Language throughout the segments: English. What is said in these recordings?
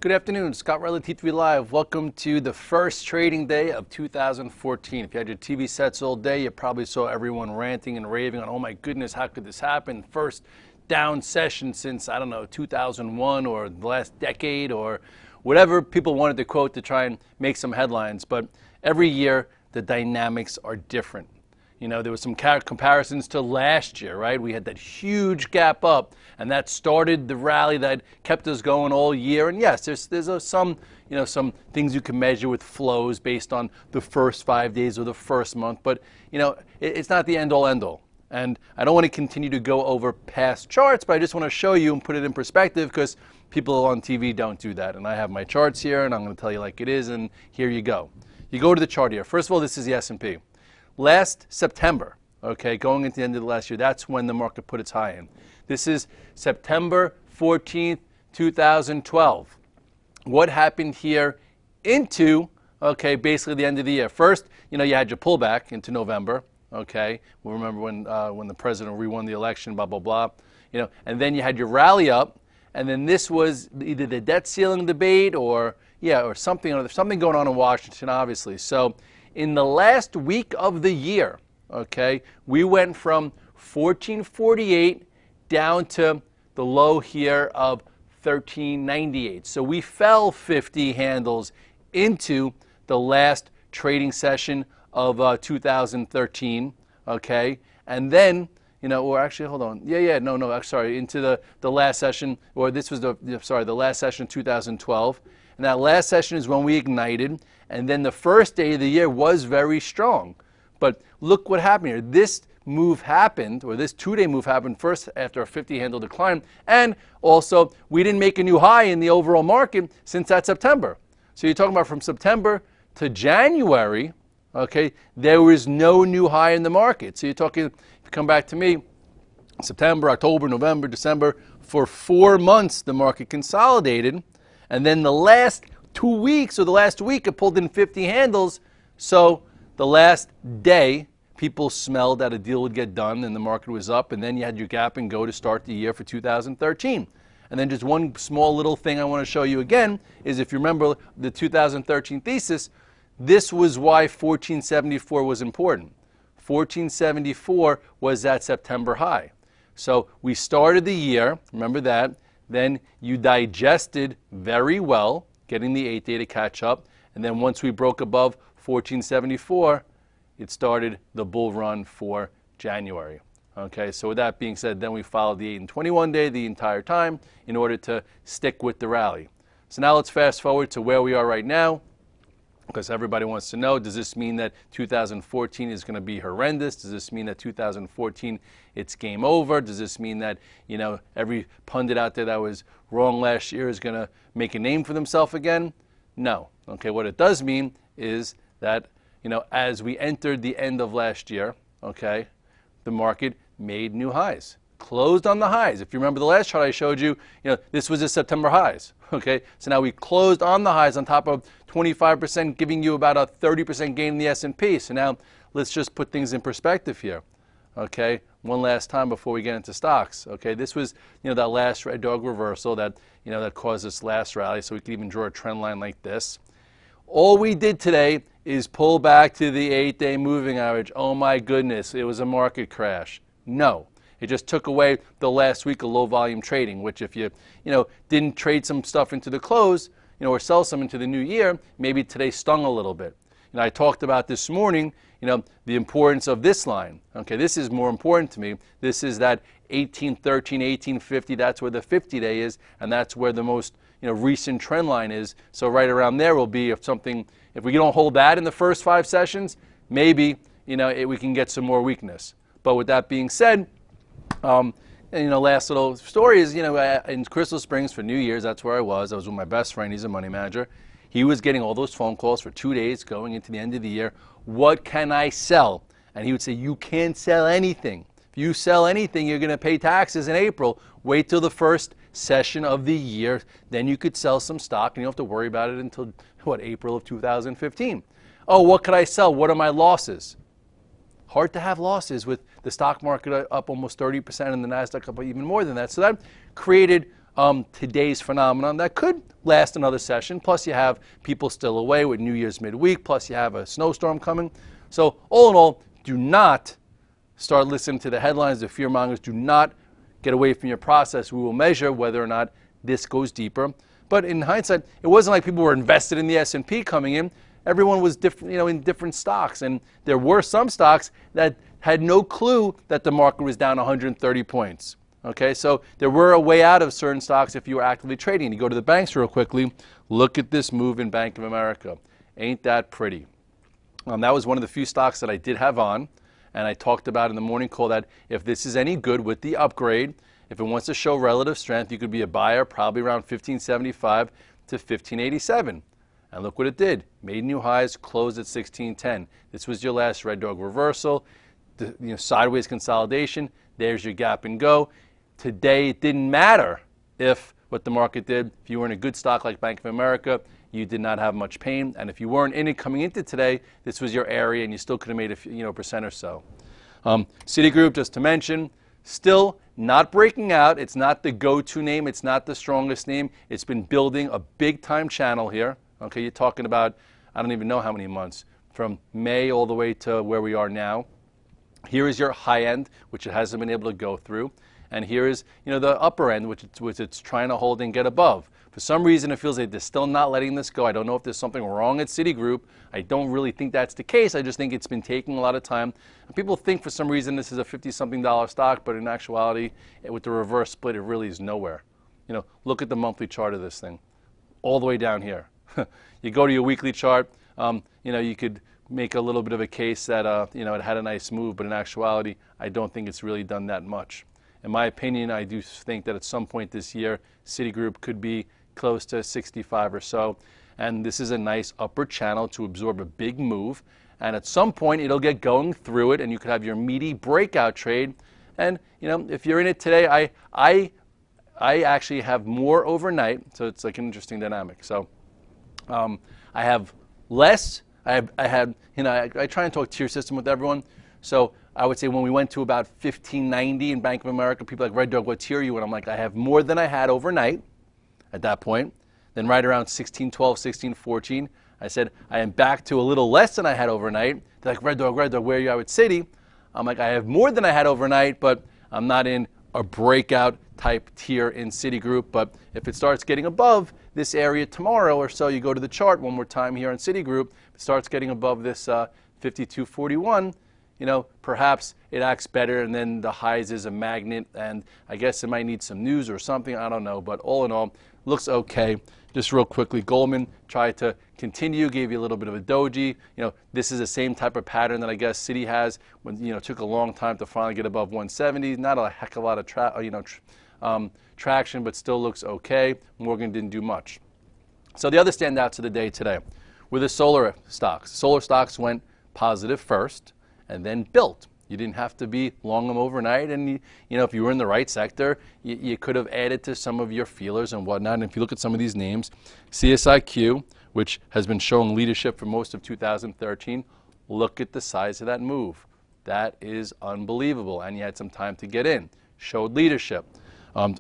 Good afternoon, Scott Riley, T3 Live. Welcome to the first trading day of 2014. If you had your TV sets all day, you probably saw everyone ranting and raving on, oh my goodness, how could this happen? First down session since, I don't know, 2001 or the last decade or whatever people wanted to quote to try and make some headlines. But every year, the dynamics are different. You know, there was some comparisons to last year, right? We had that huge gap up, and that started the rally that kept us going all year. And yes, there's some things you can measure with flows based on the first 5 days or the first month, but it's not the end-all, end-all. And I don't want to continue to go over past charts, but I just want to show you and put it in perspective because people on TV don't do that. And I have my charts here, and I'm going to tell you like it is, and here you go. You go to the chart here. First of all, this is the S&P. Last September, okay, going into the end of the last year, that's when the market put its high in. This is September 14th, 2012. What happened here into, okay, basically the end of the year? First, you had your pullback into November, okay? We'll remember when the president re-won the election, blah, blah, blah. And then you had your rally up, and then this was either the debt ceiling debate or something going on in Washington, obviously. So in the last week of the year, okay, we went from 1448 down to the low here of 1398. So we fell 50 handles into the last trading session of 2013, okay? And then, or actually, hold on. Sorry, into the last session, or this was the last session 2012. And that last session is when we ignited. And then the first day of the year was very strong. But look what happened here. This move happened, or this two-day move happened first after a 50-handle decline. And also, we didn't make a new high in the overall market since that September. So you're talking about from September to January, okay, there was no new high in the market. So you're talking, if you come back to me, September, October, November, December, for 4 months the market consolidated. And then the last 2 weeks, or the last week, it pulled in 50 handles. So the last day, people smelled that a deal would get done and the market was up. And then you had your gap and go to start the year for 2013. And then just one small little thing I want to show you again is if you remember the 2013 thesis, this was why 1474 was important. 1474 was that September high. So we started the year, remember that. Then you digested very well, getting the 8-day to catch up. And then once we broke above 1474, it started the bull run for January. Okay, so with that being said, then we followed the 8 and 21 day the entire time in order to stick with the rally. So now let's fast forward to where we are right now, because everybody wants to know, does this mean that 2014 is going to be horrendous? Does this mean that 2014 it's game over? Does this mean that, every pundit out there that was wrong last year is going to make a name for themselves again? No. Okay, what it does mean is that, as we entered the end of last year, okay, the market made new highs. Closed on the highs. If you remember the last chart I showed you, this was the September highs. Okay, so now we closed on the highs on top of 25%, giving you about a 30% gain in the S&P. So now let's just put things in perspective here. Okay, one last time before we get into stocks. Okay, this was that last red dog reversal that that caused this last rally. So we could even draw a trend line like this. All we did today is pull back to the 8-day moving average. Oh my goodness, it was a market crash. No. It just took away the last week of low volume trading, which if you, didn't trade some stuff into the close, or sell some into the new year, maybe today stung a little bit. I talked about this morning, the importance of this line. Okay, this is more important to me. This is that 1813, 1850, that's where the 50-day is, and that's where the most, recent trend line is. So right around there will be if we don't hold that in the first 5 sessions, maybe, we can get some more weakness. But with that being said, last little story is, in Crystal Springs for New Year's, that's where I was. I was with my best friend. He's a money manager. He was getting all those phone calls for 2 days going into the end of the year. What can I sell? And he would say, you can't sell anything. If you sell anything, you're going to pay taxes in April. Wait till the first session of the year. Then you could sell some stock, and you don't have to worry about it until, April of 2015. Oh, what could I sell? What are my losses? Hard to have losses with the stock market up almost 30% and the NASDAQ up even more than that. So that created today's phenomenon that could last another session. Plus you have people still away with New Year's midweek, plus you have a snowstorm coming. So all in all, do not start listening to the headlines, the fear mongers. Do not get away from your process. We will measure whether or not this goes deeper. But in hindsight, it wasn't like people were invested in the S&P coming in. Everyone was different, in different stocks. And there were some stocks that had no clue that the market was down 130 points. Okay, so there were a way out of certain stocks if you were actively trading. You go to the banks real quickly. Look at this move in Bank of America. Ain't that pretty? That was one of the few stocks that I did have on, and I talked about in the morning call that if this is any good with the upgrade, if it wants to show relative strength, you could be a buyer probably around 1575 to 1587. And look what it did. Made new highs, closed at 1610. This was your last red dog reversal, sideways consolidation. There's your gap and go. Today, it didn't matter if what the market did. If you were in a good stock like Bank of America, you did not have much pain. And if you weren't in it coming into today, this was your area, and you still could have made a percent or so. Citigroup, just to mention, still not breaking out. It's not the go-to name. It's not the strongest name. It's been building a big-time channel here. Okay, you're talking about, I don't even know how many months, from May all the way to where we are now. Here is your high end, which it hasn't been able to go through. And here is, the upper end, which it's trying to hold and get above. For some reason, it feels like they're still not letting this go. I don't know if there's something wrong at Citigroup. I don't really think that's the case. I just think it's been taking a lot of time. And people think for some reason this is a $50-something stock, but in actuality, with the reverse split, it really is nowhere. Look at the monthly chart of this thing, all the way down here. You go to your weekly chart, you could make a little bit of a case that, it had a nice move, but in actuality, I don't think it's really done that much. In my opinion, I do think that at some point this year, Citigroup could be close to 65 or so. And this is a nice upper channel to absorb a big move. And at some point, it'll get going through it, and you could have your meaty breakout trade. And, if you're in it today, I actually have more overnight, so it's like an interesting dynamic. So I have less. I try and talk tier system with everyone. So I would say when we went to about 1590 in Bank of America, people are like, Red Dog, what tier are you in? I'm like, I have more than I had overnight at that point. Then right around 1612, 1614, I said, I am back to a little less than I had overnight. They're like, Red Dog, where are you at with Citi? I'm like, I have more than I had overnight, but I'm not in a breakout type tier in Citigroup. But if it starts getting above this area tomorrow or so, you go to the chart one more time here in Citigroup, it starts getting above this 5241, perhaps it acts better, and then the highs is a magnet, and I guess it might need some news or something, I don't know, but all in all, looks okay. Just real quickly, Goldman tried to continue, gave you a little bit of a doji. This is the same type of pattern that I guess Citi has when, it took a long time to finally get above 170. Not a heck of a lot of traction, but still looks okay. Morgan didn't do much. So the other standouts of the day today were the solar stocks. Solar stocks went positive first and then built. You didn't have to be long them overnight, and if you were in the right sector, you could have added to some of your feelers and whatnot. And if you look at some of these names, CSIQ, which has been showing leadership for most of 2013, look at the size of that move. That is unbelievable, and you had some time to get in. Showed leadership.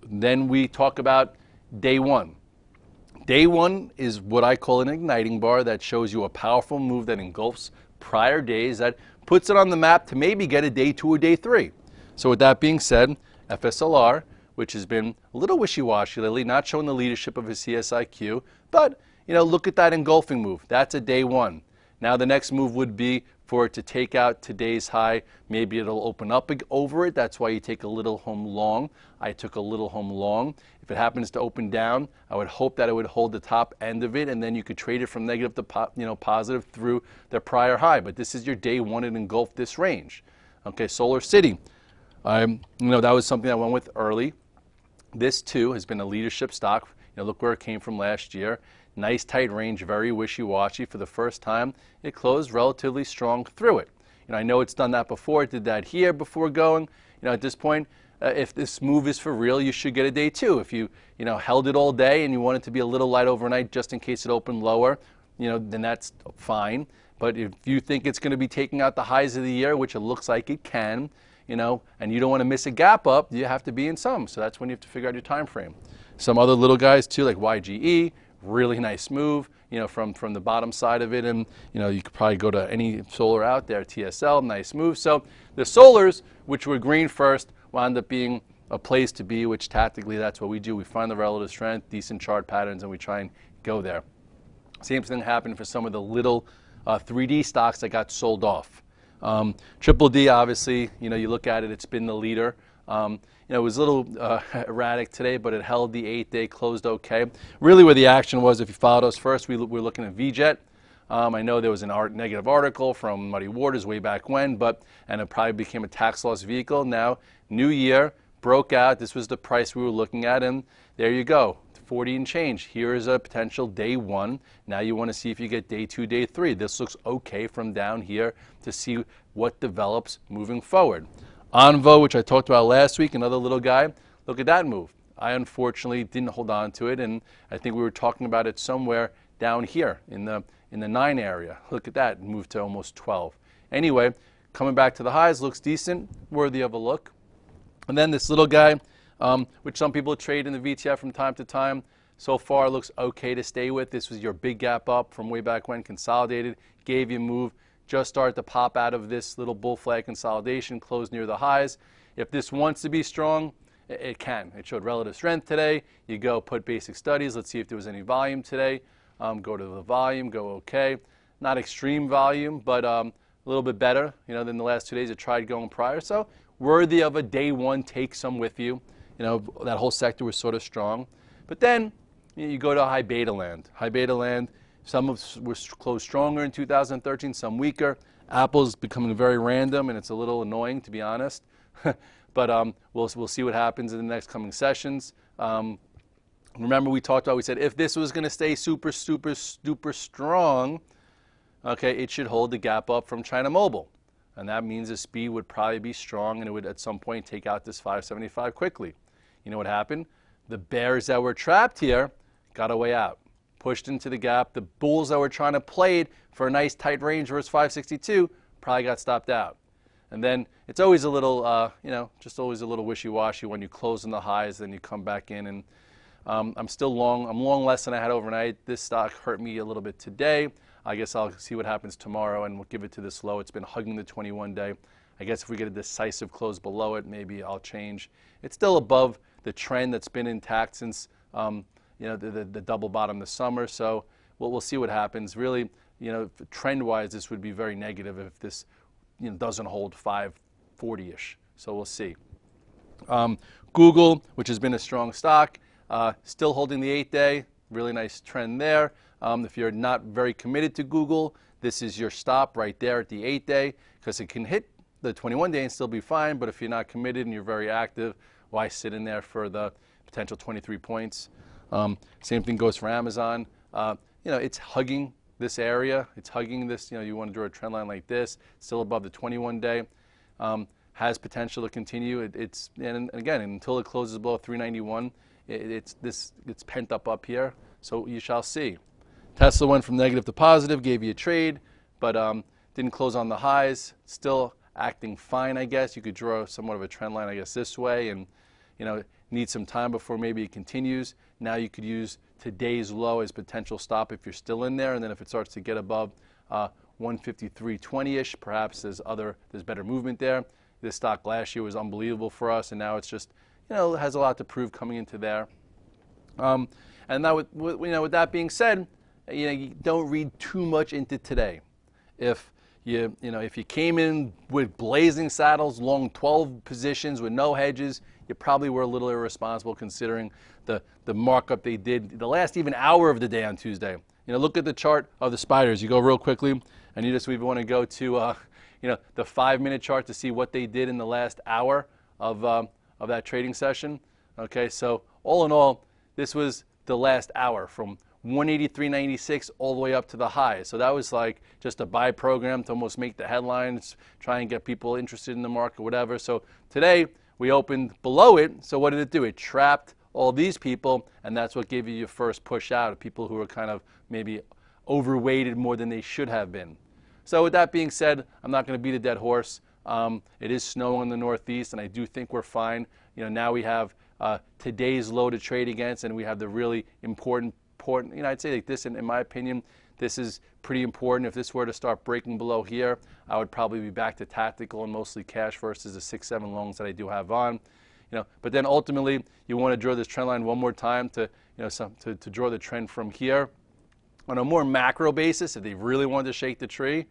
Then we talk about day one. Day one is what I call an igniting bar that shows you a powerful move that engulfs prior days, that puts it on the map to maybe get a day two or day three. So with that being said, FSLR, which has been a little wishy-washy lately, not showing the leadership of his CSIQ, but look at that engulfing move. That's a day one. Now the next move would be for it to take out today's high. Maybe it'll open up over it. That's why you take a little home long. I took a little home long. If it happens to open down, I would hope that it would hold the top end of it, and then you could trade it from negative to positive through the prior high. But this is your day one and engulfed this range. Okay, Solar City. That was something I went with early. This too has been a leadership stock. Look where it came from last year. Nice tight range, very wishy-washy. For the first time, it closed relatively strong through it. I know it's done that before. It did that here before going. At this point, if this move is for real, you should get a day two. If you held it all day and you want it to be a little light overnight just in case it opened lower, then that's fine. But if you think it's going to be taking out the highs of the year, which it looks like it can, and you don't want to miss a gap up, you have to be in some. So that's when you have to figure out your time frame. Some other little guys too, like YGE, really nice move, from the bottom side of it. And, you could probably go to any solar out there, TSL, nice move. So the solars, which were green first, wound up being a place to be, which tactically that's what we do. We find the relative strength, decent chart patterns, and we try and go there. Same thing happened for some of the little 3D stocks that got sold off. Triple D, obviously, you look at it, it's been the leader. It was a little erratic today, but it held the 8-day, closed okay. Really where the action was, if you followed us first, we were looking at VJet. I know there was a negative article from Muddy Waters way back when, and it probably became a tax loss vehicle. Now, new year, broke out. This was the price we were looking at, and there you go. 40 and change. Here is a potential day one. Now you want to see if you get day two, day three. This looks okay from down here to see what develops moving forward. Onvo, which I talked about last week, another little guy, look at that move. I unfortunately didn't hold on to it, and I think we were talking about it somewhere down here in the 9 area. Look at that, moved to almost 12. Anyway, coming back to the highs, looks decent, worthy of a look. And then this little guy, which some people trade in the VTF from time to time, so far looks okay to stay with. This was your big gap up from way back when, consolidated, gave you a move, just started to pop out of this little bull flag consolidation, closed near the highs. If this wants to be strong, it can. It showed relative strength today. You go put basic studies. Let's see if there was any volume today. Go to the volume, go okay. Not extreme volume, but a little bit better, than the last 2 days it tried going prior. So worthy of a day one, take some with you. That whole sector was sort of strong. But then you go to high beta land. High beta land, some were closed stronger in 2013, some weaker. Apple's becoming very random, and it's a little annoying, to be honest. But we'll see what happens in the next coming sessions. Remember we said if this was going to stay super, super, super strong, okay, it should hold the gap up from China Mobile. And that means the speed would probably be strong, and it would at some point take out this 575 quickly. You know what happened? The bears that were trapped here got a way out, pushed into the gap. The bulls that were trying to play it for a nice tight range versus 562 probably got stopped out. And then it's always a little, just always a little wishy-washy when you close in the highs, then you come back in. And I'm still long. I'm long less than I had overnight. This stock hurt me a little bit today. I guess I'll see what happens tomorrow, and we'll give it to this low. It's been hugging the 21-day. I guess if we get a decisive close below it, maybe I'll change. It's still above the trend that's been intact since the double bottom this summer. So we'll see what happens. Really, trend-wise, this would be very negative if this doesn't hold 540-ish. So we'll see. Google, which has been a strong stock, still holding the 8-day. Really nice trend there. If you're not very committed to Google, this is your stop right there at the 8-day, because it can hit the 21-day and still be fine. But if you're not committed and you're very active, why sit in there for the potential 23 points? Same thing goes for Amazon. It's hugging this area. It's hugging this. You want to draw a trend line like this, still above the 21-day. Has potential to continue. And again, until it closes below 391, it's pent up here. So you shall see. Tesla went from negative to positive, gave you a trade, but didn't close on the highs. Still acting fine, I guess. You could draw somewhat of a trend line, I guess, this way, and need some time before maybe it continues. Now you could use today's low as potential stop if you're still in there, and then if it starts to get above 153.20-ish, perhaps there's better movement there. This stock last year was unbelievable for us, and now it's just has a lot to prove coming into there. And now with that being said, you don't read too much into today. If you came in with blazing saddles, long 12 positions with no hedges, you probably were a little irresponsible considering the markup they did the last even hour of the day on Tuesday. Look at the chart of the spiders. You go real quickly, and you just even want to go to the 5-minute chart to see what they did in the last hour of that trading session. Okay, so all in all, this was the last hour from 183.96 all the way up to the high. So that was like just a buy program to almost make the headlines, try and get people interested in the market, whatever. So today we opened below it. So what did it do? It trapped all these people, and that's what gave you your first push out of people who were kind of maybe overweighted more than they should have been. So with that being said, I'm not going to beat a dead horse. It is snowing in the Northeast, and I do think we're fine. Now we have today's low to trade against, and we have the really important, I'd say like this, in my opinion, this is pretty important. If this were to start breaking below here, I would probably be back to tactical and mostly cash versus the 6-7 longs that I do have on. But then ultimately, you want to draw this trend line one more time to, to draw the trend from here. On a more macro basis, if they really wanted to shake the tree,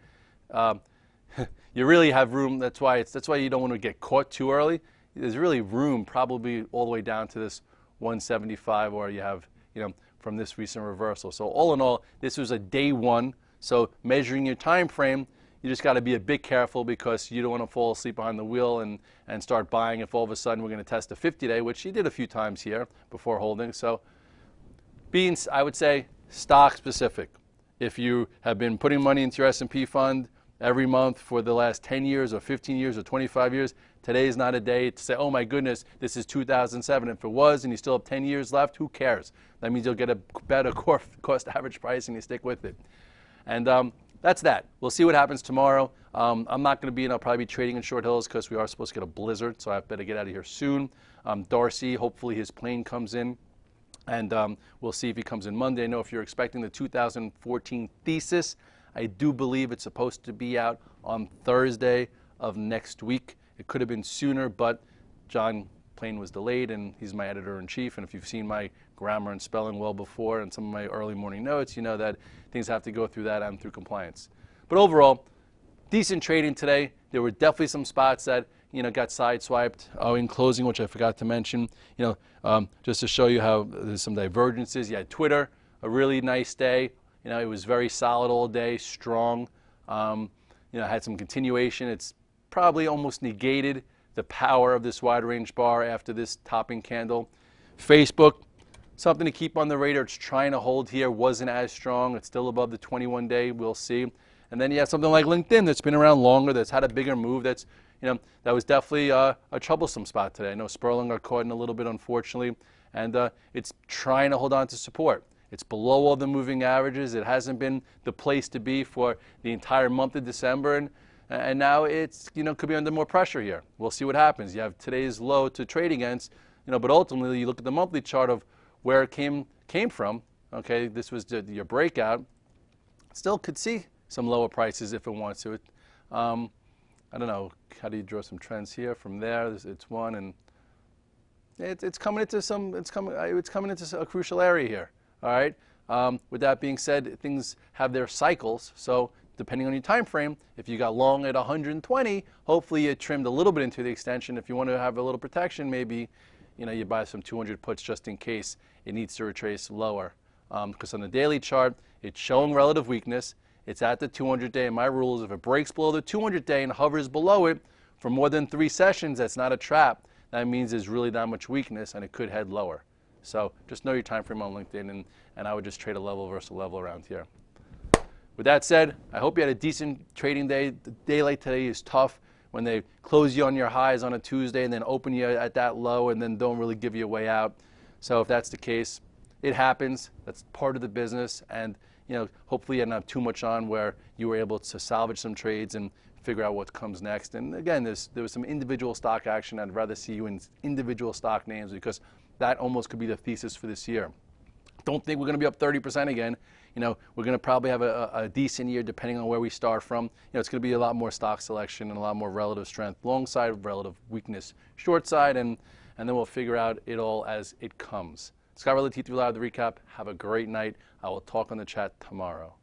you really have room. That's why you don't want to get caught too early. There's really room, probably all the way down to this 175, or you have, from this recent reversal. So all in all, this was a day one. So measuring your time frame, you just got to be a bit careful because you don't want to fall asleep behind the wheel and start buying if all of a sudden we're going to test a 50-day, which you did a few times here before holding. So being, I would say, stock specific. If you have been putting money into your S&P fund every month for the last 10 years or 15 years or 25 years, today is not a day to say, oh my goodness, this is 2007. If it was and you still have 10 years left, who cares? That means you'll get a better cost average price and you stick with it. And that's that. We'll see what happens tomorrow. I'm not going to be I'll probably be trading in Short Hills because we are supposed to get a blizzard, so I better get out of here soon. Darcy, hopefully his plane comes in, and we'll see if he comes in Monday. I know if you're expecting the 2014 thesis, I do believe it's supposed to be out on Thursday of next week. It could have been sooner, but John plane was delayed, and he's my editor-in-chief, and if you've seen my grammar and spelling well before and some of my early morning notes, you know that things have to go through that and through compliance. But overall, decent trading today. There were definitely some spots that got sideswiped in closing, which I forgot to mention. Just to show you how there's some divergences. You had Twitter, a really nice day. It was very solid all day, strong. Had some continuation. It's probably almost negated the power of this wide range bar after this topping candle. Facebook, something to keep on the radar. It's trying to hold here. Wasn't as strong. It's still above the 21-day. We'll see. And then you have something like LinkedIn that's been around longer, that's had a bigger move. That's, that was definitely a troublesome spot today. I know Sperling got caught in a little bit, unfortunately, and it's trying to hold on to support. It's below all the moving averages. It hasn't been the place to be for the entire month of December, and now it's could be under more pressure here. We'll see what happens. You have today's low to trade against, but ultimately you look at the monthly chart of where it came from. Okay, this was your breakout. Still could see some lower prices if it wants to. I don't know, how do you draw some trends here from there? It's one, and it's coming into a crucial area here. All right. With that being said, things have their cycles. So depending on your time frame, if you got long at 120, hopefully you trimmed a little bit into the extension. If you want to have a little protection, maybe you buy some 200 puts just in case it needs to retrace lower. Because on the daily chart, it's showing relative weakness. It's at the 200-day. My rule is if it breaks below the 200-day and hovers below it for more than 3 sessions, that's not a trap. That means there's really not much weakness and it could head lower. So just know your time frame on LinkedIn, and I would just trade a level versus a level around here. With that said, I hope you had a decent trading day. The day like today is tough when they close you on your highs on a Tuesday and then open you at that low and then don't really give you a way out. So if that's the case, it happens. That's part of the business, and hopefully you didn't have too much on where you were able to salvage some trades and figure out what comes next. And again, there was some individual stock action. I'd rather see you in individual stock names because that almost could be the thesis for this year. Don't think we're going to be up 30% again. We're going to probably have a decent year depending on where we start from. It's going to be a lot more stock selection and a lot more relative strength, long side, relative weakness, short side, and then we'll figure out it all as it comes. Scott Relli, T3 Live, the recap. Have a great night. I will talk on the chat tomorrow.